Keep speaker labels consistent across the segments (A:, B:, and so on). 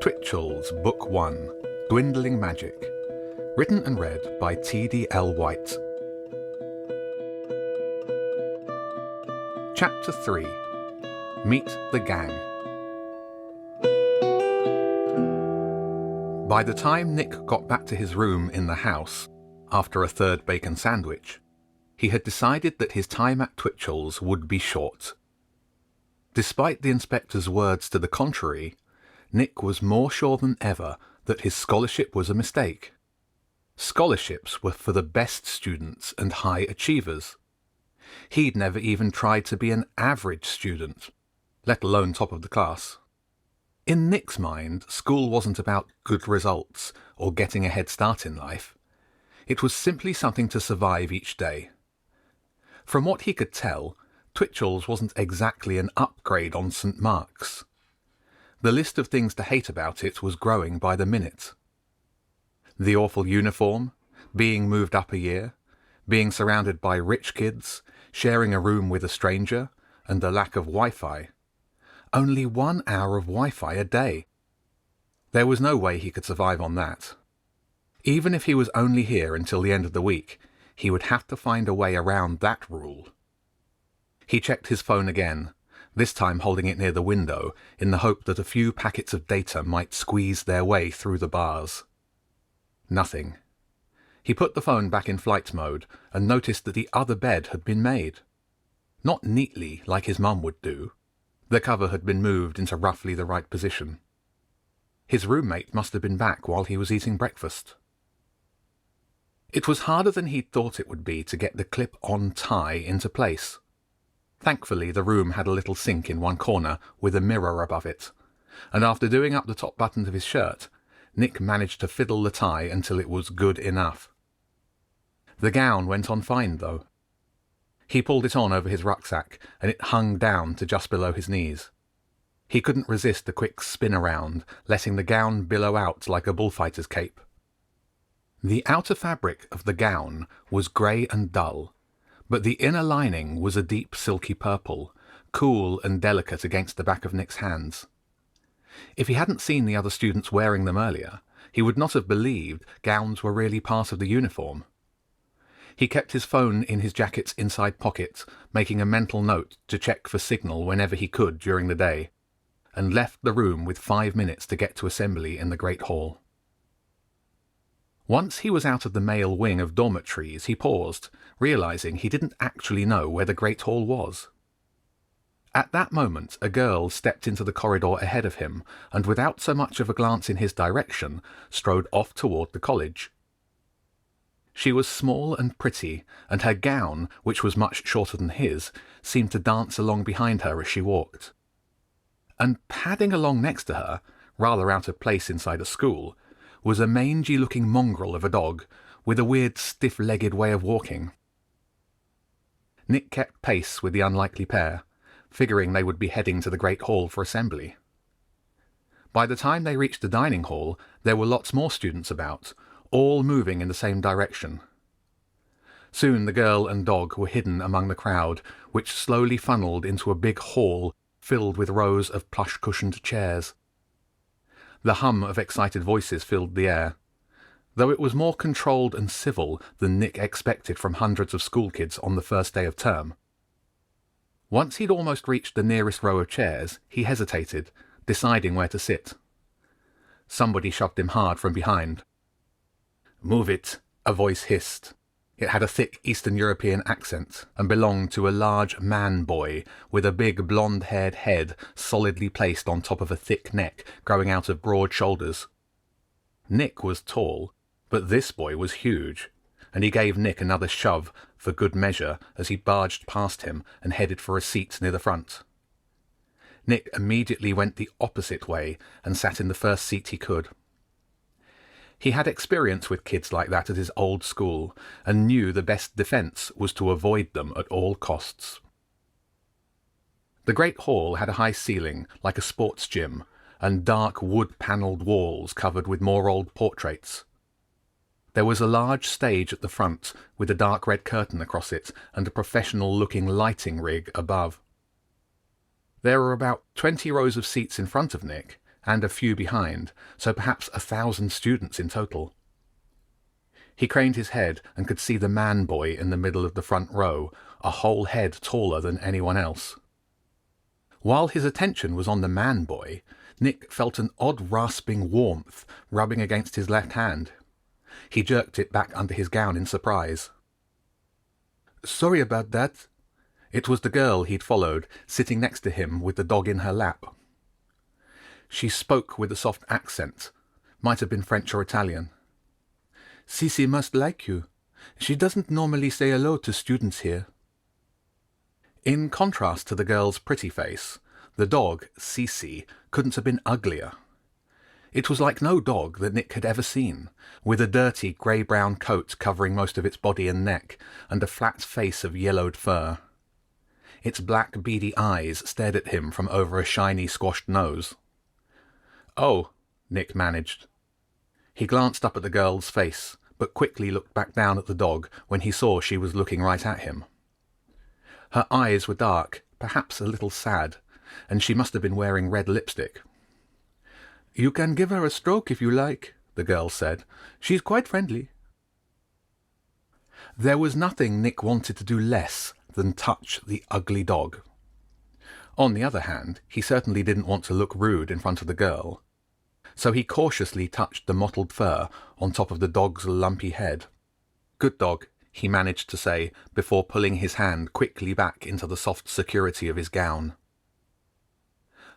A: Twitchell's Book 1, Dwindling Magic, written and read by T.D.L. White. Chapter 3. Meet the Gang. By the time Nick got back to his room in the house, after a third bacon sandwich, he had decided that his time at Twitchell's would be short. Despite the inspector's words to the contrary, Nick was more sure than ever that his scholarship was a mistake. Scholarships were for the best students and high achievers. He'd never even tried to be an average student, let alone top of the class. In Nick's mind, school wasn't about good results or getting a head start in life. It was simply something to survive each day. From what he could tell, Twitchell's wasn't exactly an upgrade on St. Mark's. The list of things to hate about it was growing by the minute. The awful uniform, being moved up a year, being surrounded by rich kids, sharing a room with a stranger, and the lack of Wi-Fi. Only 1 hour of Wi-Fi a day. There was no way he could survive on that. Even if he was only here until the end of the week, he would have to find a way around that rule. He checked his phone again, this time holding it near the window in the hope that a few packets of data might squeeze their way through the bars. Nothing. He put the phone back in flight mode and noticed that the other bed had been made. Not neatly like his mum would do. The cover had been moved into roughly the right position. His roommate must have been back while he was eating breakfast. It was harder than he'd thought it would be to get the clip-on tie into place. Thankfully, the room had a little sink in one corner with a mirror above it, and after doing up the top buttons of his shirt, Nick managed to fiddle the tie until it was good enough. The gown went on fine, though. He pulled it on over his rucksack, and it hung down to just below his knees. He couldn't resist a quick spin around, letting the gown billow out like a bullfighter's cape. The outer fabric of the gown was grey and dull, but the inner lining was a deep silky purple, cool and delicate against the back of Nick's hands. If he hadn't seen the other students wearing them earlier, he would not have believed gowns were really part of the uniform. He kept his phone in his jacket's inside pocket, making a mental note to check for signal whenever he could during the day, and left the room with 5 minutes to get to assembly in the Great Hall. Once he was out of the male wing of dormitories, he paused, realizing he didn't actually know where the Great Hall was. At that moment, a girl stepped into the corridor ahead of him, and without so much of a glance in his direction, strode off toward the college. She was small and pretty, and her gown, which was much shorter than his, seemed to dance along behind her as she walked. And padding along next to her, rather out of place inside a school, was a mangy-looking mongrel of a dog, with a weird stiff-legged way of walking. Nick kept pace with the unlikely pair, figuring they would be heading to the Great Hall for assembly. By the time they reached the dining hall, there were lots more students about, all moving in the same direction. Soon the girl and dog were hidden among the crowd, which slowly funneled into a big hall filled with rows of plush-cushioned chairs. The hum of excited voices filled the air, though it was more controlled and civil than Nick expected from hundreds of schoolkids on the first day of term. Once he'd almost reached the nearest row of chairs, he hesitated, deciding where to sit. Somebody shoved him hard from behind. "Move it," a voice hissed. It had a thick Eastern European accent and belonged to a large man-boy with a big blonde-haired head solidly placed on top of a thick neck growing out of broad shoulders. Nick was tall, but this boy was huge, and he gave Nick another shove for good measure as he barged past him and headed for a seat near the front. Nick immediately went the opposite way and sat in the first seat he could. He had experience with kids like that at his old school, and knew the best defence was to avoid them at all costs. The Great Hall had a high ceiling, like a sports gym, and dark wood-panelled walls covered with more old portraits. There was a large stage at the front, with a dark red curtain across it, and a professional-looking lighting rig above. There were about 20 rows of seats in front of Nick, and a few behind, so perhaps 1,000 students in total. He craned his head and could see the man-boy in the middle of the front row, a whole head taller than anyone else. While his attention was on the man-boy, Nick felt an odd rasping warmth rubbing against his left hand. He jerked it back under his gown in surprise. "Sorry about that." It was the girl he'd followed, sitting next to him with the dog in her lap. She spoke with a soft accent, might have been French or Italian. "Cece must like you. She doesn't normally say hello to students here." In contrast to the girl's pretty face, the dog, Cece, couldn't have been uglier. It was like no dog that Nick had ever seen, with a dirty grey-brown coat covering most of its body and neck, and a flat face of yellowed fur. Its black, beady eyes stared at him from over a shiny, squashed nose. "Oh," Nick managed. He glanced up at the girl's face, but quickly looked back down at the dog when he saw she was looking right at him. Her eyes were dark, perhaps a little sad, and she must have been wearing red lipstick. "You can give her a stroke if you like," the girl said. "She's quite friendly." There was nothing Nick wanted to do less than touch the ugly dog. On the other hand, he certainly didn't want to look rude in front of the girl, so he cautiously touched the mottled fur on top of the dog's lumpy head. "Good dog," he managed to say before pulling his hand quickly back into the soft security of his gown.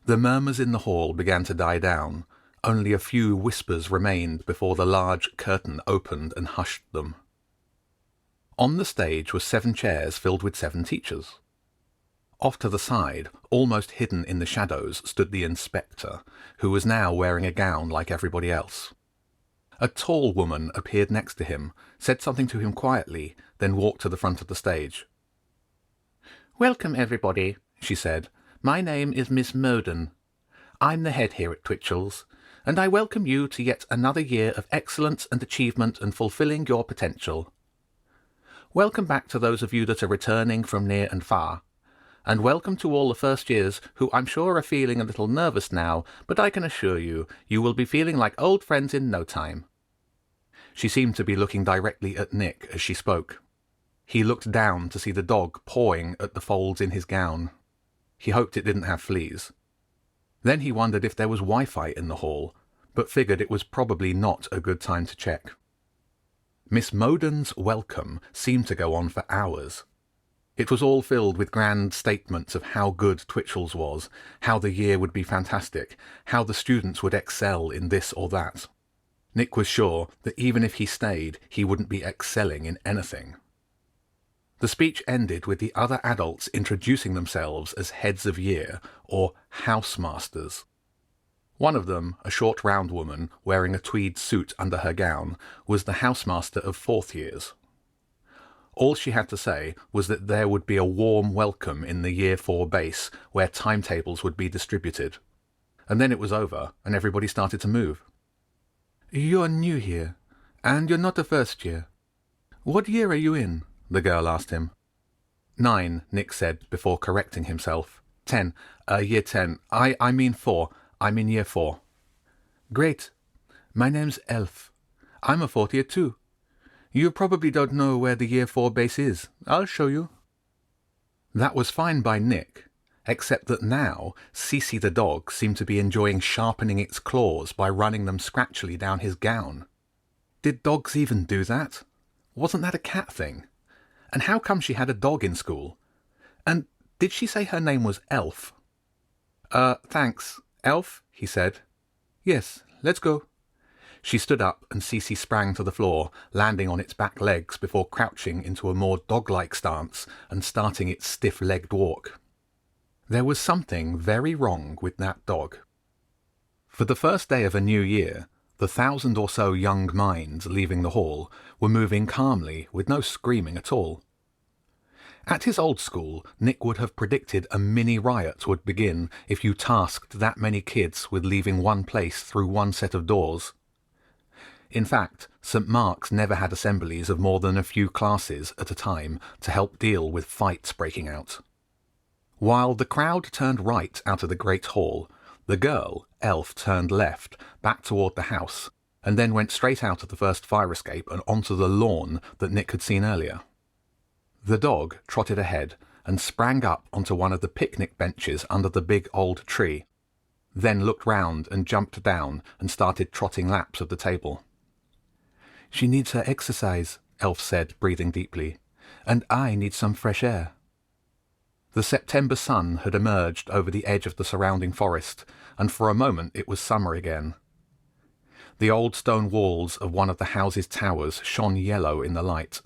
A: The murmurs in the hall began to die down. Only a few whispers remained before the large curtain opened and hushed them. On the stage were 7 chairs filled with 7 teachers. Off to the side, almost hidden in the shadows, stood the inspector, who was now wearing a gown like everybody else. A tall woman appeared next to him, said something to him quietly, then walked to the front of the stage. "Welcome, everybody," she said. "My name is Miss Moden. I'm the head here at Twitchel's, and I welcome you to yet another year of excellence and achievement and fulfilling your potential. Welcome back to those of you that are returning from near and far, and welcome to all the first years who I'm sure are feeling a little nervous now, but I can assure you, you will be feeling like old friends in no time." She seemed to be looking directly at Nick as she spoke. He looked down to see the dog pawing at the folds in his gown. He hoped it didn't have fleas. Then he wondered if there was Wi-Fi in the hall, but figured it was probably not a good time to check. Miss Moden's welcome seemed to go on for hours. It was all filled with grand statements of how good Twitchel's was, how the year would be fantastic, how the students would excel in this or that. Nick was sure that even if he stayed, he wouldn't be excelling in anything. The speech ended with the other adults introducing themselves as heads of year, or housemasters. One of them, a short round woman wearing a tweed suit under her gown, was the housemaster of 4th years. All she had to say was that there would be a warm welcome in the Year 4 base where timetables would be distributed. And then it was over, and everybody started to move. "You're new here, and you're not a first year. What year are you in?" the girl asked him. 9, Nick said before correcting himself. 10, year 10. I mean 4. I'm in year 4. "Great. My name's Elf. I'm a 4th year too. You probably don't know where the year 4 base is. I'll show you." That was fine by Nick, except that now Cece the dog seemed to be enjoying sharpening its claws by running them scratchily down his gown. Did dogs even do that? Wasn't that a cat thing? And how come she had a dog in school? And did she say her name was Elf? Thanks. Elf?" he said. "Yes, let's go." She stood up and Cece sprang to the floor, landing on its back legs before crouching into a more dog-like stance and starting its stiff-legged walk. There was something very wrong with that dog. For the first day of a new year, the 1,000 or so young minds leaving the hall were moving calmly with no screaming at all. At his old school, Nick would have predicted a mini riot would begin if you tasked that many kids with leaving one place through one set of doors. In fact, St. Mark's never had assemblies of more than a few classes at a time to help deal with fights breaking out. While the crowd turned right out of the great hall, The girl, Elf, turned left, back toward the house, and then went straight out of the first fire escape and onto the lawn that Nick had seen earlier. The dog trotted ahead and sprang up onto one of the picnic benches under the big old tree, then looked round and jumped down and started trotting laps of the table. "She needs her exercise," Elf said, breathing deeply, "and I need some fresh air." The September sun had emerged over the edge of the surrounding forest, and for a moment it was summer again. The old stone walls of one of the house's towers shone yellow in the light.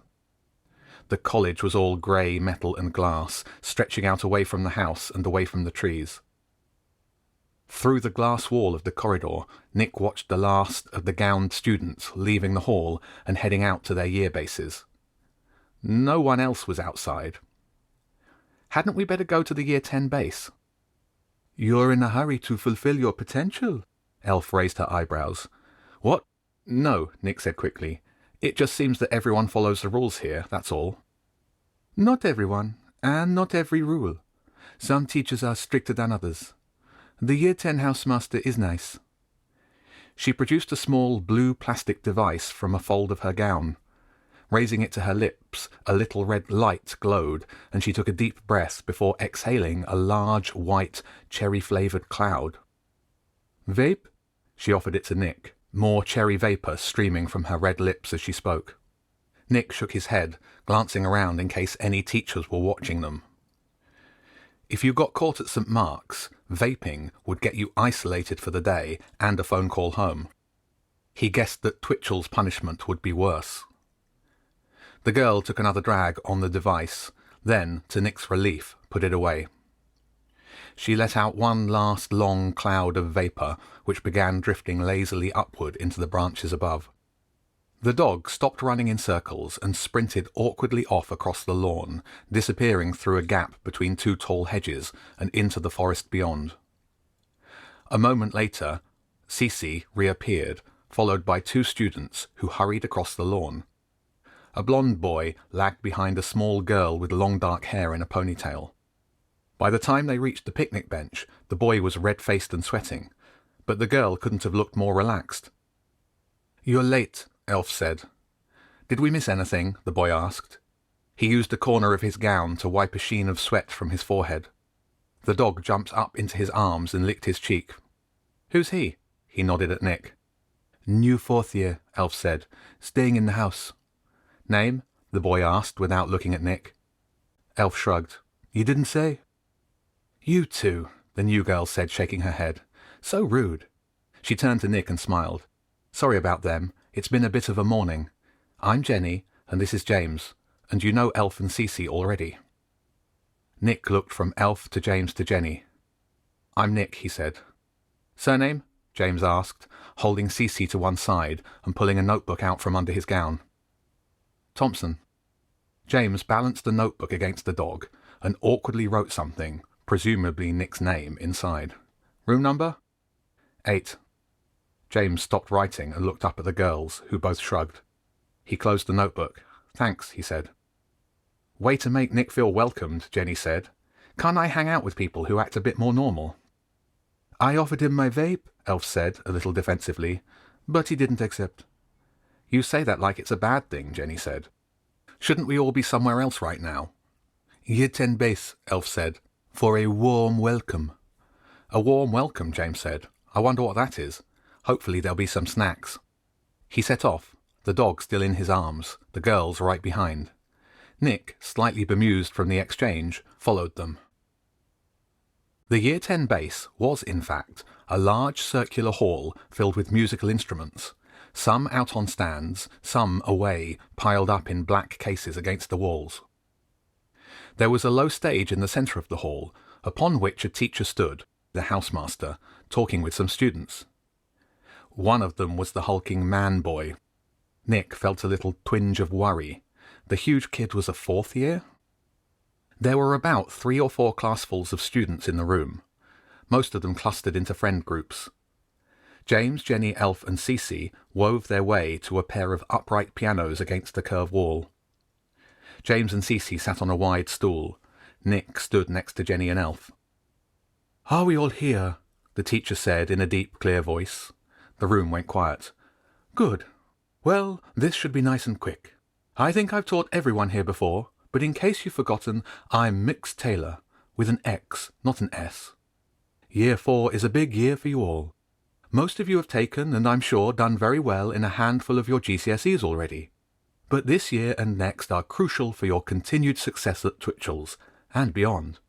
A: The college was all grey metal and glass, stretching out away from the house and away from the trees. Through the glass wall of the corridor, Nick watched the last of the gowned students leaving the hall and heading out to their year bases. No one else was outside. "Hadn't we better go to the Year 10 base?" "You're in a hurry to fulfill your potential?" Elf raised her eyebrows. "What? No," Nick said quickly. "It just seems that everyone follows the rules here, that's all." "Not everyone, and not every rule. Some teachers are stricter than others. The Year 10 housemaster is nice." She produced a small blue plastic device from a fold of her gown. Raising it to her lips, a little red light glowed, and she took a deep breath before exhaling a large, white, cherry-flavoured cloud. "Vape?" She offered it to Nick, more cherry vapour streaming from her red lips as she spoke. Nick shook his head, glancing around in case any teachers were watching them. If you got caught at St. Mark's, vaping would get you isolated for the day and a phone call home. He guessed that Twitchell's punishment would be worse. The girl took another drag on the device, then, to Nick's relief, put it away. She let out one last long cloud of vapour, which began drifting lazily upward into the branches above. The dog stopped running in circles and sprinted awkwardly off across the lawn, disappearing through a gap between two tall hedges and into the forest beyond. A moment later, Cece reappeared, followed by two students who hurried across the lawn. A blonde boy lagged behind a small girl with long dark hair in a ponytail. By the time they reached the picnic bench, the boy was red-faced and sweating, but the girl couldn't have looked more relaxed. "You're late," Elf said. "Did we miss anything?" the boy asked. He used a corner of his gown to wipe a sheen of sweat from his forehead. The dog jumped up into his arms and licked his cheek. "Who's he?" He nodded at Nick. "New fourth year," Elf said. "Staying in the house." "Name?" the boy asked without looking at Nick. Elf shrugged. "You didn't say?" "You two," the new girl said, shaking her head. "So rude." She turned to Nick and smiled. "Sorry about them. It's been a bit of a morning. I'm Jenny, and this is James, and you know Elf and Cece already." Nick looked from Elf to James to Jenny. "I'm Nick," he said. "Surname?" James asked, holding Cece to one side and pulling a notebook out from under his gown. "Thompson." James balanced the notebook against the dog and awkwardly wrote something, presumably Nick's name, inside. "Room number?" 8. James stopped writing and looked up at the girls, who both shrugged. He closed the notebook. "Thanks," he said. "Way to make Nick feel welcomed," Jenny said. "Can't I hang out with people who act a bit more normal?" "I offered him my vape," Elf said, a little defensively, "but he didn't accept." "You say that like it's a bad thing," Jenny said. "Shouldn't we all be somewhere else right now?" "Year 10 base," Elf said, "for a warm welcome." "A warm welcome," James said. "I wonder what that is. Hopefully there'll be some snacks." He set off, the dog still in his arms, the girls right behind. Nick, slightly bemused from the exchange, followed them. The Year 10 base was, in fact, a large circular hall filled with musical instruments, some out on stands, some away, piled up in black cases against the walls. There was a low stage in the centre of the hall, upon which a teacher stood, the housemaster, talking with some students. One of them was the hulking man-boy. Nick felt a little twinge of worry. The huge kid was a fourth year? There were about 3 or 4 classfuls of students in the room, most of them clustered into friend groups. James, Jenny, Elf and Cece wove their way to a pair of upright pianos against the curved wall. James and Cece sat on a wide stool. Nick stood next to Jenny and Elf. "Are we all here?" the teacher said in a deep, clear voice. The room went quiet. Good. Well, this should be nice and quick. I think I've taught everyone here before, but in case you've forgotten, I'm Mix Taylor, with an X, not an S. Year 4 is a big year for you all. Most of you have taken, and I'm sure done very well in a handful of your GCSEs already. But this year and next are crucial for your continued success at Twitchel's, and beyond.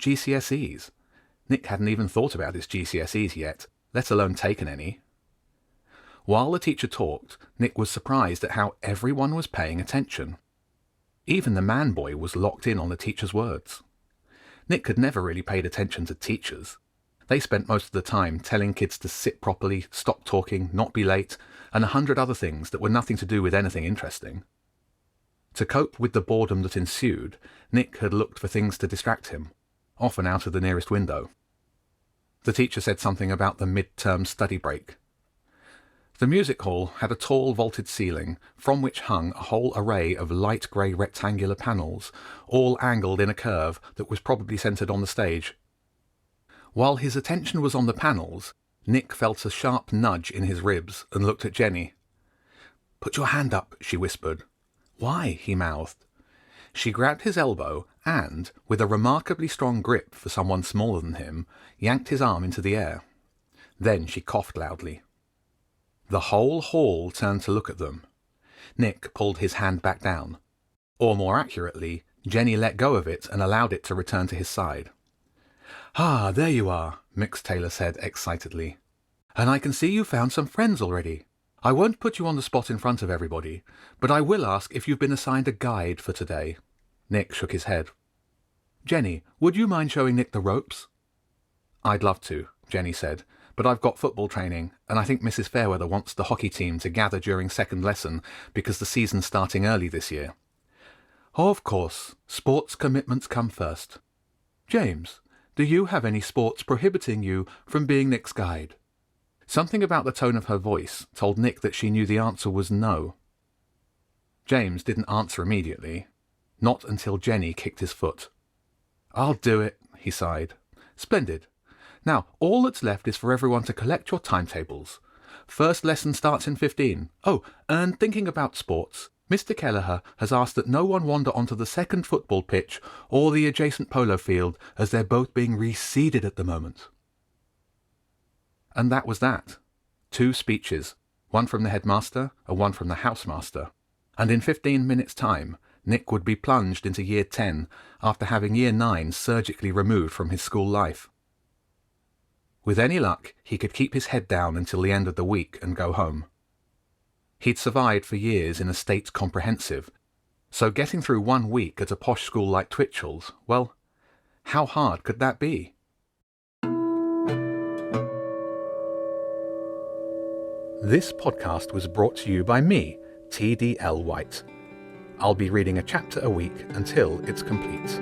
A: GCSEs? Nick hadn't even thought about his GCSEs yet, let alone taken any. While the teacher talked, Nick was surprised at how everyone was paying attention. Even the man boy was locked in on the teacher's words. Nick had never really paid attention to teachers. They spent most of the time telling kids to sit properly, stop talking, not be late, and 100 other things that were nothing to do with anything interesting. To cope with the boredom that ensued, Nick had looked for things to distract him, often out of the nearest window. The teacher said something about the mid-term study break. The music hall had a tall vaulted ceiling from which hung a whole array of light grey rectangular panels, all angled in a curve that was probably centred on the stage. While his attention was on the panels, Nick felt a sharp nudge in his ribs and looked at Jenny. "Put your hand up," she whispered. "Why?" he mouthed. She grabbed his elbow and, with a remarkably strong grip for someone smaller than him, yanked his arm into the air. Then she coughed loudly. The whole hall turned to look at them. Nick pulled his hand back down. Or more accurately, Jenny let go of it and allowed it to return to his side. "Ah, there you are," Mix Taylor said excitedly. "And I can see you found some friends already. I won't put you on the spot in front of everybody, but I will ask if you've been assigned a guide for today." Nick shook his head. "Jenny, would you mind showing Nick the ropes?" "I'd love to," Jenny said, "but I've got football training, and I think Mrs. Fairweather wants the hockey team to gather during second lesson because the season's starting early this year." "Of course, sports commitments come first. James, do you have any sports prohibiting you from being Nick's guide?" Something about the tone of her voice told Nick that she knew the answer was no. James didn't answer immediately, not until Jenny kicked his foot. "I'll do it," he sighed. "Splendid. Now, all that's left is for everyone to collect your timetables. First lesson starts in 15. Oh, and thinking about sports, Mr. Kelleher has asked that no one wander onto the second football pitch or the adjacent polo field, as they're both being reseeded at the moment." And that was that. 2 speeches, one from the headmaster and one from the housemaster. And in 15 minutes' time, Nick would be plunged into Year 10 after having Year 9 surgically removed from his school life. With any luck, he could keep his head down until the end of the week and go home. He'd survived for years in a state comprehensive, so getting through 1 week at a posh school like Twitchel's, well, how hard could that be? This podcast was brought to you by me, TDL White. I'll be reading a chapter a week until it's complete.